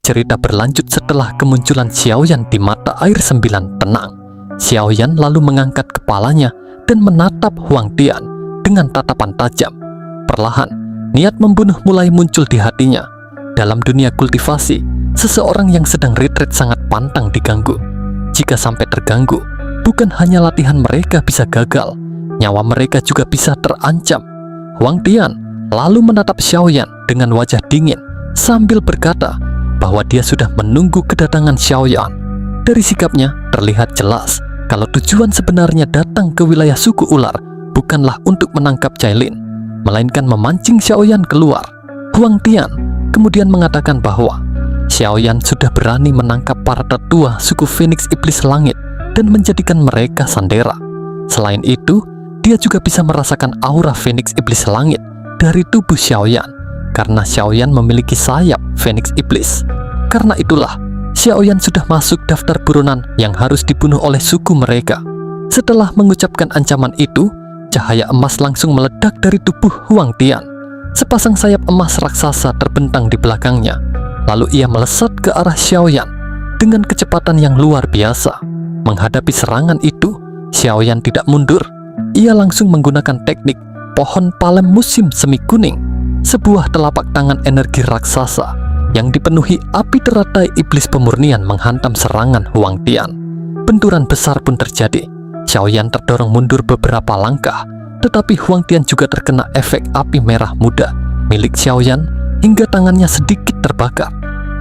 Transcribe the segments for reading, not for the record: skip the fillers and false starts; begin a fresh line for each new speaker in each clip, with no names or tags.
Cerita berlanjut setelah kemunculan Xiaoyan di mata air 9 tenang. Xiaoyan lalu mengangkat kepalanya dan menatap Huang Tian dengan tatapan tajam. Perlahan, niat membunuh mulai muncul di hatinya. Dalam dunia kultivasi, seseorang yang sedang retreat sangat pantang diganggu. Jika sampai terganggu, bukan hanya latihan mereka bisa gagal, nyawa mereka juga bisa terancam. Huang Tian lalu menatap Xiaoyan dengan wajah dingin sambil berkata bahwa dia sudah menunggu kedatangan Xiaoyan. Dari sikapnya terlihat jelas kalau tujuan sebenarnya datang ke wilayah suku ular bukanlah untuk menangkap Cailin, melainkan memancing Xiaoyan keluar. Huang Tian kemudian mengatakan bahwa Xiaoyan sudah berani menangkap para tetua suku Phoenix Iblis Langit dan menjadikan mereka sandera. Selain itu, dia juga bisa merasakan aura Phoenix Iblis Langit dari tubuh Xiaoyan, karena Xiaoyan memiliki sayap Phoenix Iblis. Karena itulah, Xiaoyan sudah masuk daftar buronan yang harus dibunuh oleh suku mereka. Setelah mengucapkan ancaman itu, cahaya emas langsung meledak dari tubuh Huang Tian. Sepasang sayap emas raksasa terbentang di belakangnya. Lalu ia melesat ke arah Xiaoyan dengan kecepatan yang luar biasa. Menghadapi serangan itu, Xiaoyan tidak mundur. Ia langsung menggunakan teknik pohon palem musim semi kuning, sebuah telapak tangan energi raksasa yang dipenuhi api teratai iblis pemurnian menghantam serangan Huang Tian. Benturan besar pun terjadi. Xiaoyan terdorong mundur beberapa langkah, tetapi Huang Tian juga terkena efek api merah muda milik Xiaoyan hingga tangannya sedikit terbakar.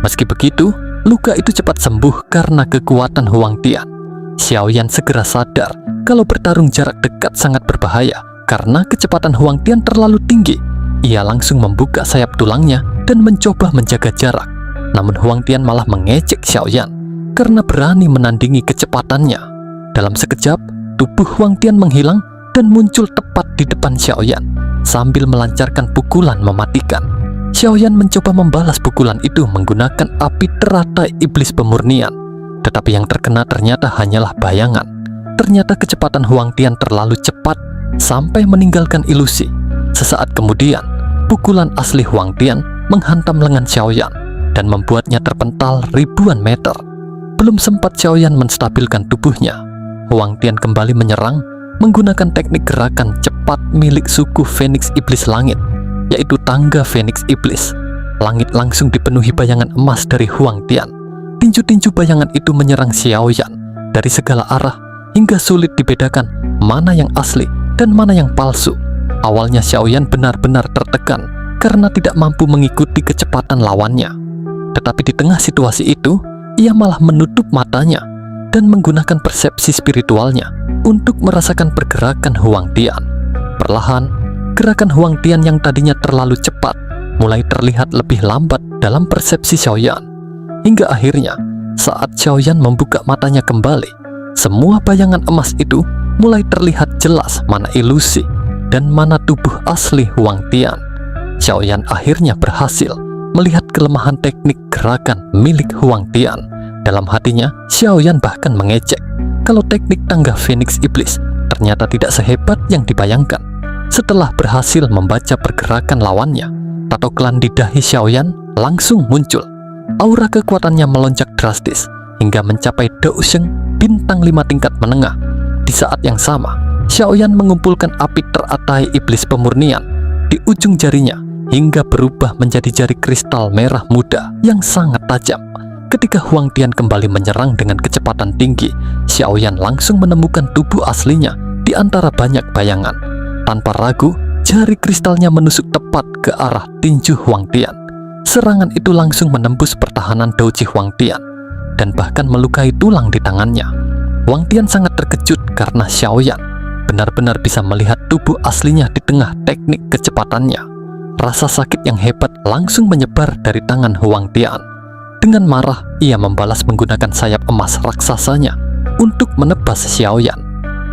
Meski begitu, luka itu cepat sembuh karena kekuatan Huang Tian. Xiaoyan segera sadar kalau bertarung jarak dekat sangat berbahaya karena kecepatan Huang Tian terlalu tinggi. Ia langsung membuka sayap tulangnya dan mencoba menjaga jarak. Namun Huang Tian malah mengejek Xiaoyan karena berani menandingi kecepatannya. Dalam sekejap, tubuh Huang Tian menghilang dan muncul tepat di depan Xiaoyan sambil melancarkan pukulan mematikan. Xiaoyan mencoba membalas pukulan itu menggunakan api teratai iblis pemurnian, tetapi yang terkena ternyata hanyalah bayangan. Ternyata kecepatan Huang Tian terlalu cepat sampai meninggalkan ilusi. Sesaat kemudian, pukulan asli Huang Tian menghantam lengan Xiaoyan dan membuatnya terpental ribuan meter. Belum sempat Xiaoyan menstabilkan tubuhnya, Huang Tian kembali menyerang menggunakan teknik gerakan cepat milik suku Phoenix Iblis Langit, yaitu tangga Phoenix Iblis. Langit langsung dipenuhi bayangan emas dari Huang Tian. Tinju-tinju bayangan itu menyerang Xiaoyan dari segala arah hingga sulit dibedakan mana yang asli dan mana yang palsu. Awalnya Xiaoyan benar-benar tertekan karena tidak mampu mengikuti kecepatan lawannya. Tetapi di tengah situasi itu, ia malah menutup matanya dan menggunakan persepsi spiritualnya untuk merasakan pergerakan Huang Tian. Perlahan, gerakan Huang Tian yang tadinya terlalu cepat mulai terlihat lebih lambat dalam persepsi Xiaoyan. Hingga akhirnya, saat Xiaoyan membuka matanya kembali, semua bayangan emas itu mulai terlihat jelas mana ilusi dan mana tubuh asli Huang Tian. Xiaoyan akhirnya berhasil melihat kelemahan teknik gerakan milik Huang Tian. Dalam hatinya, Xiaoyan bahkan mengejek kalau teknik tangga Phoenix Iblis ternyata tidak sehebat yang dibayangkan. Setelah berhasil membaca pergerakan lawannya, tato klan di dahi Xiaoyan langsung muncul. Aura kekuatannya melonjak drastis hingga mencapai Dao Sheng bintang 5 tingkat menengah. Di saat yang sama, Xiaoyan mengumpulkan api teratai iblis pemurnian di ujung jarinya hingga berubah menjadi jari kristal merah muda yang sangat tajam. Ketika Huang Tian kembali menyerang dengan kecepatan tinggi, Xiaoyan langsung menemukan tubuh aslinya di antara banyak bayangan. Tanpa ragu, jari kristalnya menusuk tepat ke arah tinju Huang Tian. Serangan itu langsung menembus pertahanan Douji Huang Tian dan bahkan melukai tulang di tangannya. Huang Tian sangat terkejut karena Xiaoyan benar-benar bisa melihat tubuh aslinya di tengah teknik kecepatannya. Rasa sakit yang hebat langsung menyebar dari tangan Huang Tian. Dengan marah, ia membalas menggunakan sayap emas raksasanya untuk menebas Xiaoyan.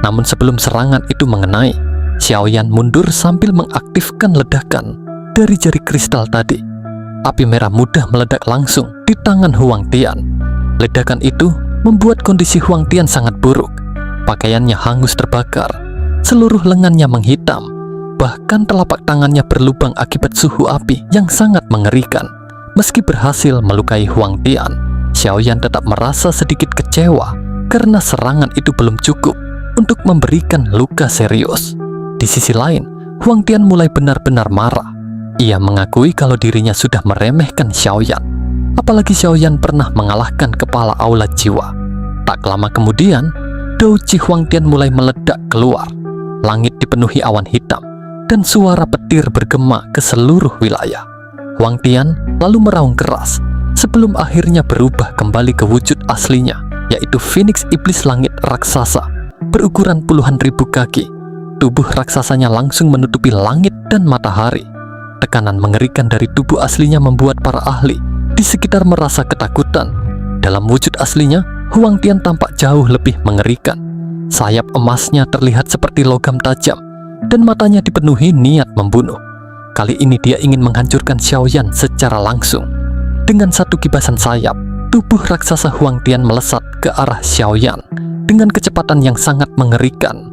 Namun sebelum serangan itu mengenai, Xiaoyan mundur sambil mengaktifkan ledakan dari jari kristal tadi. Api merah muda meledak langsung di tangan Huang Tian. Ledakan itu membuat kondisi Huang Tian sangat buruk. Pakaiannya hangus terbakar, seluruh lengannya menghitam, bahkan telapak tangannya berlubang akibat suhu api yang sangat mengerikan. Meski berhasil melukai Huang Tian, Xiaoyan tetap merasa sedikit kecewa karena serangan itu belum cukup untuk memberikan luka serius. Di sisi lain, Huang Tian mulai benar-benar marah. Ia mengakui kalau dirinya sudah meremehkan Xiaoyan. Apalagi Xiaoyan pernah mengalahkan kepala aula jiwa. Tak lama kemudian, Douji Huang Tian mulai meledak keluar. Langit dipenuhi awan hitam dan suara petir bergema ke seluruh wilayah. Huang Tian lalu meraung keras sebelum akhirnya berubah kembali ke wujud aslinya, yaitu Phoenix Iblis Langit Raksasa berukuran puluhan ribu kaki. Tubuh raksasanya langsung menutupi langit dan matahari. Tekanan mengerikan dari tubuh aslinya membuat para ahli di sekitar merasa ketakutan. Dalam wujud aslinya, Huang Tian tampak jauh lebih mengerikan. Sayap emasnya terlihat seperti logam tajam dan matanya dipenuhi niat membunuh. Kali ini dia ingin menghancurkan Xiaoyan secara langsung. Dengan satu kibasan sayap, tubuh raksasa Huang Tian melesat ke arah Xiaoyan dengan kecepatan yang sangat mengerikan.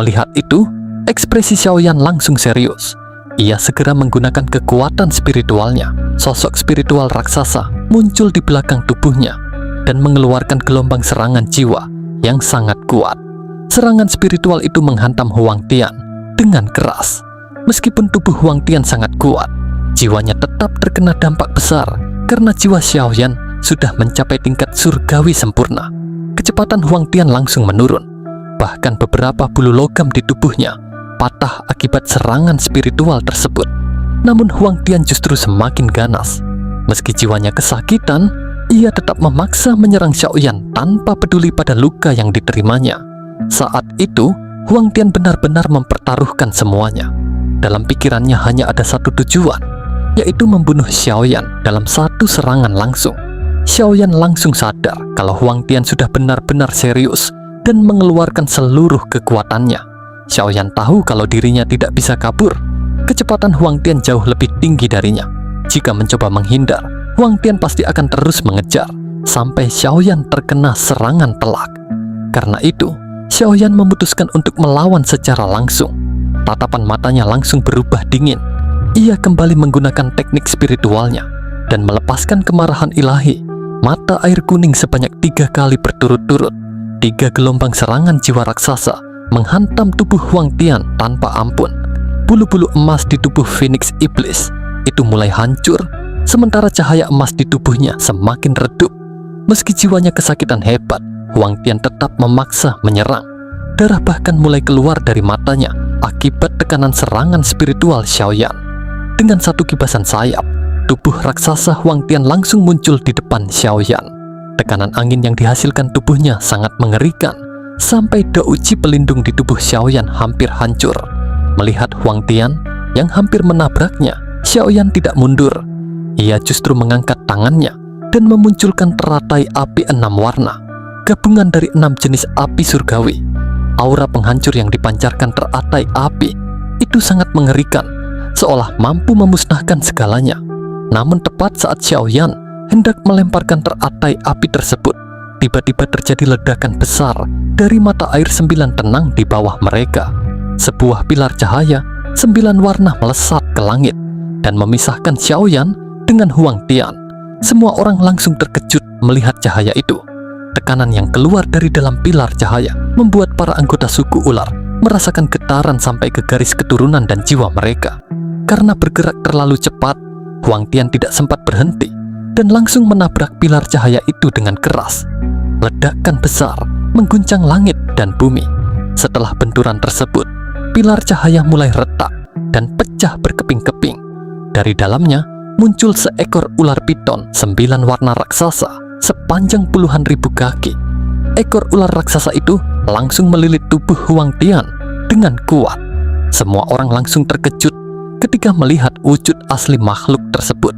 Melihat itu, ekspresi Xiaoyan langsung serius. Ia segera menggunakan kekuatan spiritualnya. Sosok spiritual raksasa muncul di belakang tubuhnya dan mengeluarkan gelombang serangan jiwa yang sangat kuat. Serangan spiritual itu menghantam Huang Tian dengan keras. Meskipun tubuh Huang Tian sangat kuat, jiwanya tetap terkena dampak besar karena jiwa Xiaoyan sudah mencapai tingkat surgawi sempurna. Kecepatan Huang Tian langsung menurun. Bahkan beberapa bulu logam di tubuhnya patah akibat serangan spiritual tersebut. Namun Huang Tian justru semakin ganas. Meski jiwanya kesakitan, ia tetap memaksa menyerang Xiaoyan tanpa peduli pada luka yang diterimanya. Saat itu, Huang Tian benar-benar mempertaruhkan semuanya. Dalam pikirannya hanya ada satu tujuan, yaitu membunuh Xiaoyan dalam satu serangan langsung. Xiaoyan langsung sadar kalau Huang Tian sudah benar-benar serius dan mengeluarkan seluruh kekuatannya. Xiaoyan tahu kalau dirinya tidak bisa kabur. Kecepatan Huang Tian jauh lebih tinggi darinya. Jika mencoba menghindar, Huang Tian pasti akan terus mengejar sampai Xiaoyan terkena serangan telak. Karena itu, Xiaoyan memutuskan untuk melawan secara langsung. Tatapan matanya langsung berubah dingin. Ia kembali menggunakan teknik spiritualnya dan melepaskan kemarahan ilahi. Mata air kuning sebanyak 3 kali berturut-turut. 3 gelombang serangan jiwa raksasa menghantam tubuh Huang Tian tanpa ampun. Bulu-bulu emas di tubuh Phoenix Iblis itu mulai hancur, sementara cahaya emas di tubuhnya semakin redup. Meski jiwanya kesakitan hebat, Huang Tian tetap memaksa menyerang. Darah bahkan mulai keluar dari matanya akibat tekanan serangan spiritual Xiaoyan. Dengan satu kibasan sayap, tubuh raksasa Huang Tian langsung muncul di depan Xiaoyan. Tekanan angin yang dihasilkan tubuhnya sangat mengerikan, sampai dauji pelindung di tubuh Xiaoyan hampir hancur. Melihat Huang Tian yang hampir menabraknya, Xiaoyan tidak mundur. Ia justru mengangkat tangannya dan memunculkan teratai api 6 warna, gabungan dari 6 jenis api surgawi. Aura penghancur yang dipancarkan teratai api itu sangat mengerikan, seolah mampu memusnahkan segalanya. Namun tepat saat Xiaoyan hendak melemparkan teratai api tersebut, tiba-tiba terjadi ledakan besar dari mata air 9 tenang di bawah mereka. Sebuah pilar cahaya 9 warna melesat ke langit dan memisahkan Xiaoyan dengan Huang Tian. Semua orang langsung terkejut melihat cahaya itu. Tekanan yang keluar dari dalam pilar cahaya membuat para anggota suku ular merasakan getaran sampai ke garis keturunan dan jiwa mereka. Karena bergerak terlalu cepat, Huang Tian tidak sempat berhenti dan langsung menabrak pilar cahaya itu dengan keras. Ledakan besar mengguncang langit dan bumi. Setelah benturan tersebut, pilar cahaya mulai retak dan pecah berkeping-keping. Dari dalamnya muncul seekor ular piton 9 warna raksasa sepanjang puluhan ribu kaki. Ekor ular raksasa itu langsung melilit tubuh Huang Tian dengan kuat. Semua orang langsung terkejut ketika melihat wujud asli makhluk tersebut.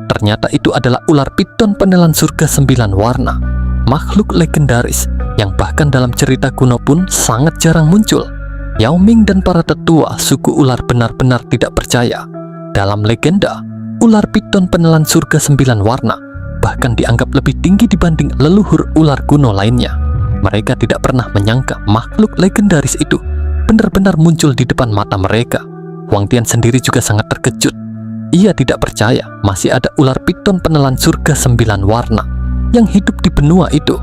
Ternyata itu adalah ular piton penelan surga 9 warna, makhluk legendaris yang bahkan dalam cerita kuno pun sangat jarang muncul. Yao Ming dan para tetua suku ular benar-benar tidak percaya. Dalam legenda, ular piton penelan surga 9 warna bahkan dianggap lebih tinggi dibanding leluhur ular kuno lainnya. Mereka tidak pernah menyangka makhluk legendaris itu benar-benar muncul di depan mata mereka. Huang Tian sendiri juga sangat terkejut. Ia tidak percaya masih ada ular piton penelan surga 9 warna yang hidup di benua itu.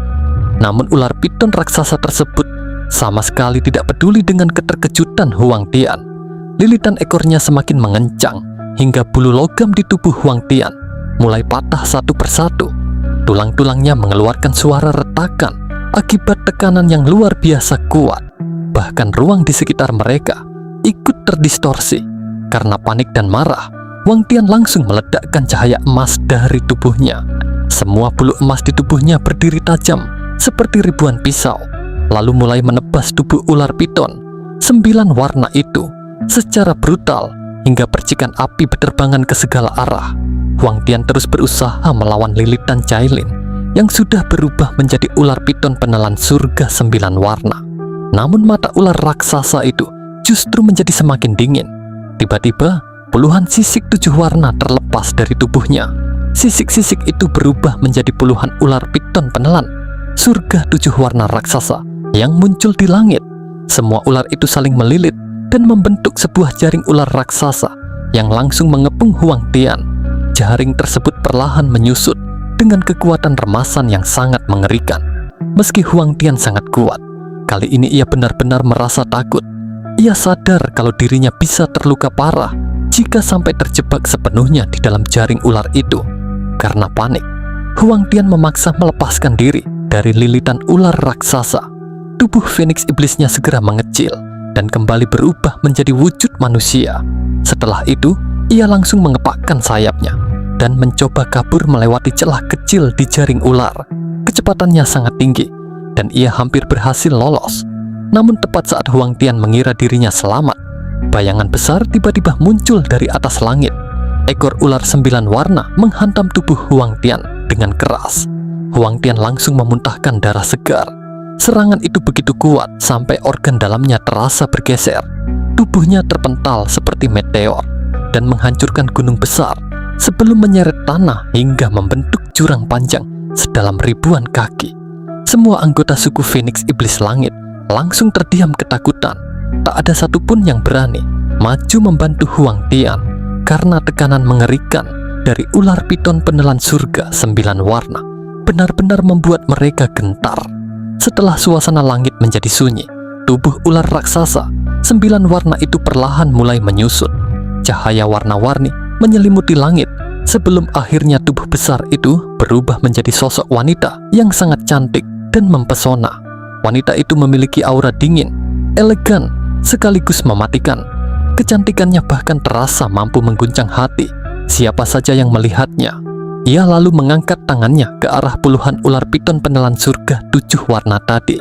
Namun ular piton raksasa tersebut sama sekali tidak peduli dengan keterkejutan Huang Tian. Lilitan ekornya semakin mengencang hingga bulu logam di tubuh Huang Tian mulai patah satu persatu. Tulang-tulangnya mengeluarkan suara retakan akibat tekanan yang luar biasa kuat. Bahkan ruang di sekitar mereka ikut terdistorsi. Karena panik dan marah, Huang Tian langsung meledakkan cahaya emas dari tubuhnya. Semua bulu emas di tubuhnya berdiri tajam seperti ribuan pisau, lalu mulai menebas tubuh ular piton 9 warna itu secara brutal hingga percikan api berterbangan ke segala arah. Huang Tian terus berusaha melawan lilitan Cailin yang sudah berubah menjadi ular piton penelan surga 9 warna. Namun mata ular raksasa itu justru menjadi semakin dingin. Tiba-tiba puluhan sisik 7 warna terlepas dari tubuhnya. Sisik-sisik itu berubah menjadi puluhan ular piton penelan surga 7 warna raksasa yang muncul di langit. Semua ular itu saling melilit dan membentuk sebuah jaring ular raksasa yang langsung mengepung Huang Tian. Jaring tersebut perlahan menyusut dengan kekuatan remasan yang sangat mengerikan. Meski Huang Tian sangat kuat, kali ini ia benar-benar merasa takut. Ia sadar kalau dirinya bisa terluka parah jika sampai terjebak sepenuhnya di dalam jaring ular itu. Karena panik, Huang Tian memaksa melepaskan diri dari lilitan ular raksasa. Tubuh Phoenix Iblisnya segera mengecil dan kembali berubah menjadi wujud manusia. Setelah itu, ia langsung mengepakkan sayapnya dan mencoba kabur melewati celah kecil di jaring ular. Kecepatannya sangat tinggi dan ia hampir berhasil lolos. Namun tepat saat Huang Tian mengira dirinya selamat, bayangan besar tiba-tiba muncul dari atas langit. Ekor ular 9 warna menghantam tubuh Huang Tian dengan keras. Huang Tian langsung memuntahkan darah segar. Serangan itu begitu kuat sampai organ dalamnya terasa bergeser. Tubuhnya terpental seperti meteor dan menghancurkan gunung besar sebelum menyeret tanah hingga membentuk jurang panjang sedalam ribuan kaki. Semua anggota suku Phoenix Iblis Langit langsung terdiam ketakutan. Tak ada satupun yang berani maju membantu Huang Tian karena tekanan mengerikan dari ular piton penelan surga 9 warna benar-benar membuat mereka gentar. Setelah suasana langit menjadi sunyi, tubuh ular raksasa 9 warna itu perlahan mulai menyusut. Cahaya warna-warni menyelimuti langit sebelum akhirnya tubuh besar itu berubah menjadi sosok wanita yang sangat cantik dan mempesona. Wanita itu memiliki aura dingin, elegan, sekaligus mematikan. Kecantikannya bahkan terasa mampu mengguncang hati siapa saja yang melihatnya. Ia lalu mengangkat tangannya ke arah puluhan ular piton penelan surga 7 warna tadi.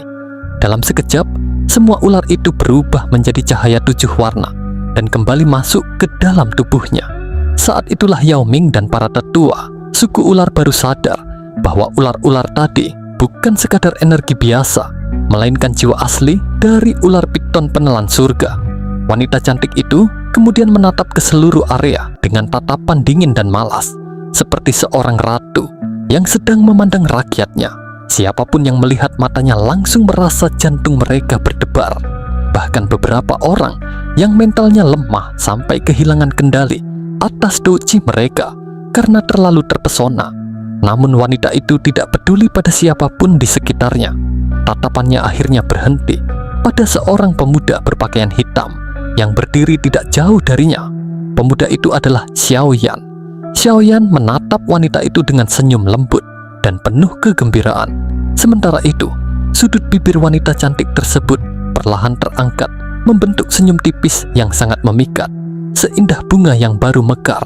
Dalam sekejap, semua ular itu berubah menjadi cahaya 7 warna dan kembali masuk ke dalam tubuhnya. Saat itulah Yao Ming dan para tetua suku ular baru sadar bahwa ular-ular tadi bukan sekadar energi biasa, melainkan jiwa asli dari ular piton penelan surga. Wanita cantik itu kemudian menatap ke seluruh area dengan tatapan dingin dan malas, seperti seorang ratu yang sedang memandang rakyatnya. Siapapun yang melihat matanya langsung merasa jantung mereka berdebar. Bahkan beberapa orang yang mentalnya lemah sampai kehilangan kendali atas doji mereka karena terlalu terpesona. Namun wanita itu tidak peduli pada siapapun di sekitarnya. Tatapannya akhirnya berhenti pada seorang pemuda berpakaian hitam yang berdiri tidak jauh darinya. Pemuda itu adalah Xiao Yan. Xiao Yan menatap wanita itu dengan senyum lembut dan penuh kegembiraan. Sementara itu, sudut bibir wanita cantik tersebut perlahan terangkat membentuk senyum tipis yang sangat memikat, seindah bunga yang baru mekar.